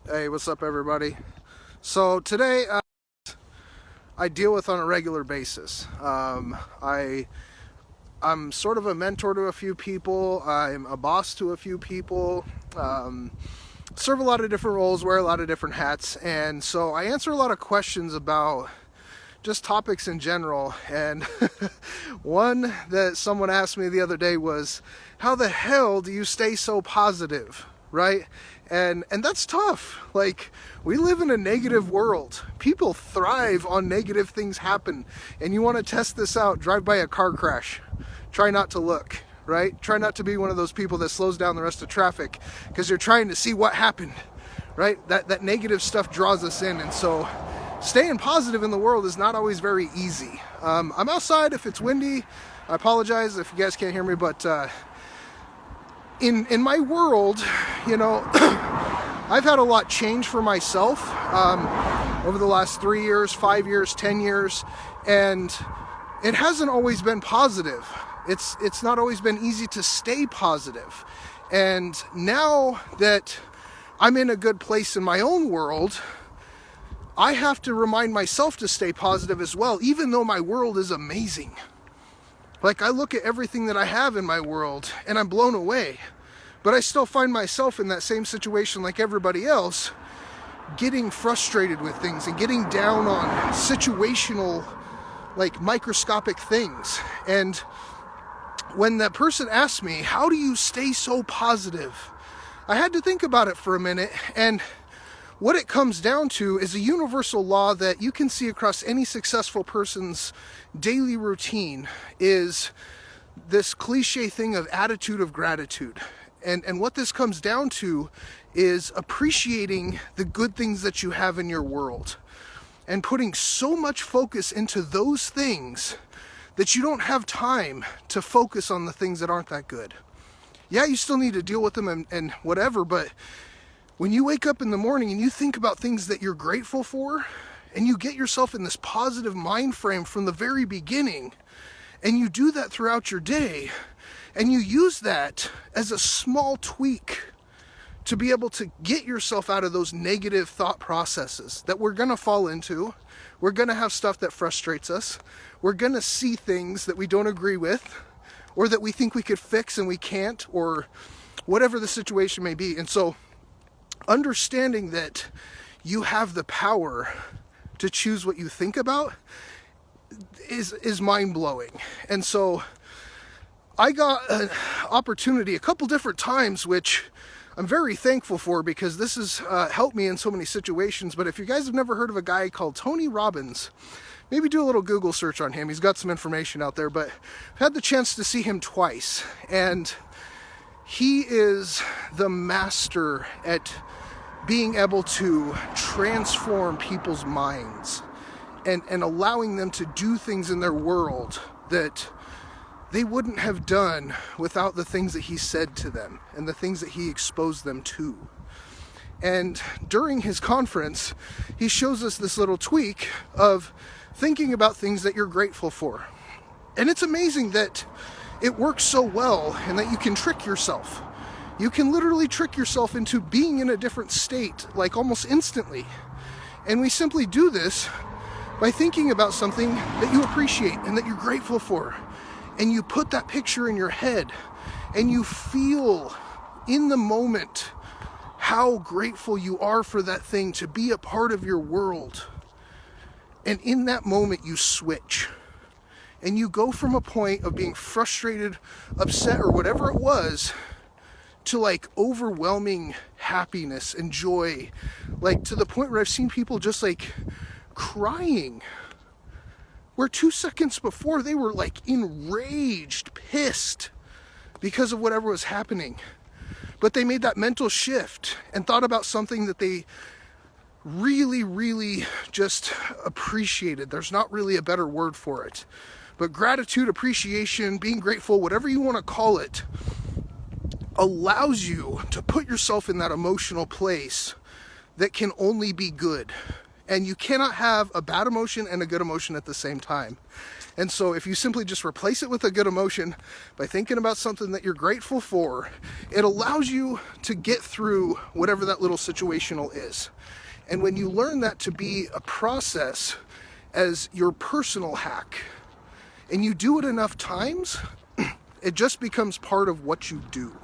Hey, what's up, everybody? So today I deal with on a regular basis. I'm sort of a mentor to a few people. I'm a boss to a few people. Serve a lot of different roles, wear a lot of different hats, and so I answer a lot of questions about just topics in general. And one that someone asked me the other day was, "How the hell do you stay so positive?" Right? And that's tough. Like, we live in a negative world. People thrive on negative things happen. And you want to test this out, drive by a car crash. Try not to look, right? Try not to be one of those people that slows down the rest of traffic because you're trying to see what happened, right? That negative stuff draws us in. And so staying positive in the world is not always very easy. I'm outside if it's windy. I apologize if you guys can't hear me, but in my world, you know, I've had a lot change for myself over the last 3 years, 5 years, 10 years, and it hasn't always been positive. It's not always been easy to stay positive. And now that I'm in a good place in my own world, I have to remind myself to stay positive as well, even though my world is amazing. Like, I look at everything that I have in my world and I'm blown away. But I still find myself in that same situation like everybody else, getting frustrated with things and getting down on situational, like, microscopic things. And when that person asked me, "How do you stay so positive?" I had to think about it for a minute, and what it comes down to is a universal law that you can see across any successful person's daily routine, is this cliche thing of attitude of gratitude. And what this comes down to is appreciating the good things that you have in your world and putting so much focus into those things that you don't have time to focus on the things that aren't that good. Yeah, you still need to deal with them and whatever, but when you wake up in the morning and you think about things that you're grateful for, and you get yourself in this positive mind frame from the very beginning, and you do that throughout your day, and you use that as a small tweak to be able to get yourself out of those negative thought processes that we're going to fall into. We're going to have stuff that frustrates us. We're going to see things that we don't agree with, or that we think we could fix and we can't, or whatever the situation may be. And so understanding that you have the power to choose what you think about is mind-blowing. And so I got an opportunity a couple different times, which I'm very thankful for, because this has helped me in so many situations. But if you guys have never heard of a guy called Tony Robbins, maybe do a little Google search on him. He's got some information out there, but I've had the chance to see him twice, and he is the master at being able to transform people's minds and allowing them to do things in their world that they wouldn't have done without the things that he said to them and the things that he exposed them to. And during his conference, he shows us this little tweak of thinking about things that you're grateful for. And it's amazing that it works so well, and that you can trick yourself. You can literally trick yourself into being in a different state, like almost instantly. And we simply do this by thinking about something that you appreciate and that you're grateful for. And you put that picture in your head, and you feel in the moment how grateful you are for that thing to be a part of your world. And in that moment, you switch. And you go from a point of being frustrated, upset, or whatever it was, to like overwhelming happiness and joy. Like, to the point where I've seen people just like crying, where 2 seconds before they were like enraged, pissed because of whatever was happening. But they made that mental shift and thought about something that they really, really just appreciated. There's not really a better word for it. But gratitude, appreciation, being grateful, whatever you want to call it, allows you to put yourself in that emotional place that can only be good. And you cannot have a bad emotion and a good emotion at the same time. And so if you simply just replace it with a good emotion by thinking about something that you're grateful for, it allows you to get through whatever that little situational is. And when you learn that to be a process as your personal hack, and you do it enough times, it just becomes part of what you do.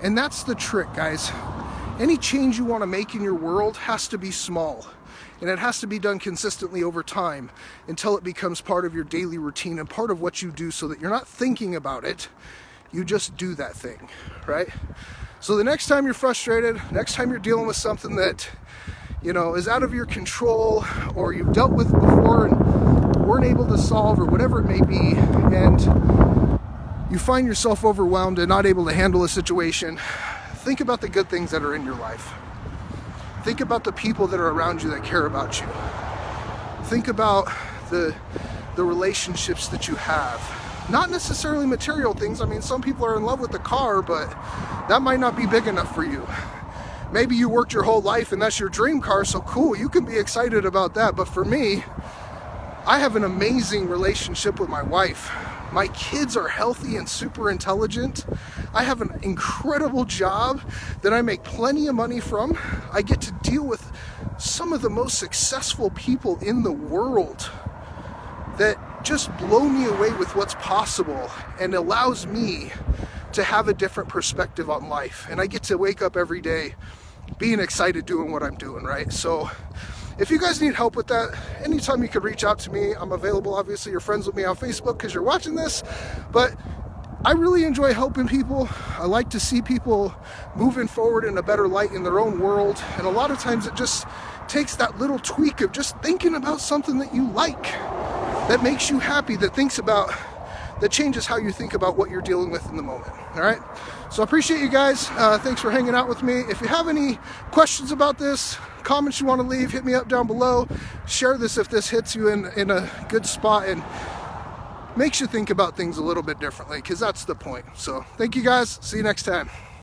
And that's the trick, guys. Any change you want to make in your world has to be small. And it has to be done consistently over time until it becomes part of your daily routine and part of what you do, so that you're not thinking about it. You just do that thing, right? So the next time you're frustrated, next time you're dealing with something that, is out of your control, or you've dealt with before and weren't able to solve, or whatever it may be, and you find yourself overwhelmed and not able to handle a situation, think about the good things that are in your life. Think about the people that are around you that care about you. Think about the relationships that you have. Not necessarily material things. I mean, some people are in love with the car, but that might not be big enough for you. Maybe you worked your whole life and that's your dream car, so cool, you can be excited about that. But for me, I have an amazing relationship with my wife. My kids are healthy and super intelligent. I have an incredible job that I make plenty of money from. I get to deal with some of the most successful people in the world that just blow me away with what's possible and allows me to have a different perspective on life. And I get to wake up every day being excited doing what I'm doing, right? So if you guys need help with that, anytime you can reach out to me. I'm available. Obviously, you're friends with me on Facebook because you're watching this, but I really enjoy helping people. I like to see people moving forward in a better light in their own world. And a lot of times it just takes that little tweak of just thinking about something that you like, that makes you happy, that changes how you think about what you're dealing with in the moment. All right. So I appreciate you guys. Thanks for hanging out with me. If you have any questions about this, comments you want to leave, hit me up down below. Share this if this hits you in a good spot and makes you think about things a little bit differently, because that's the point. So thank you guys. See you next time.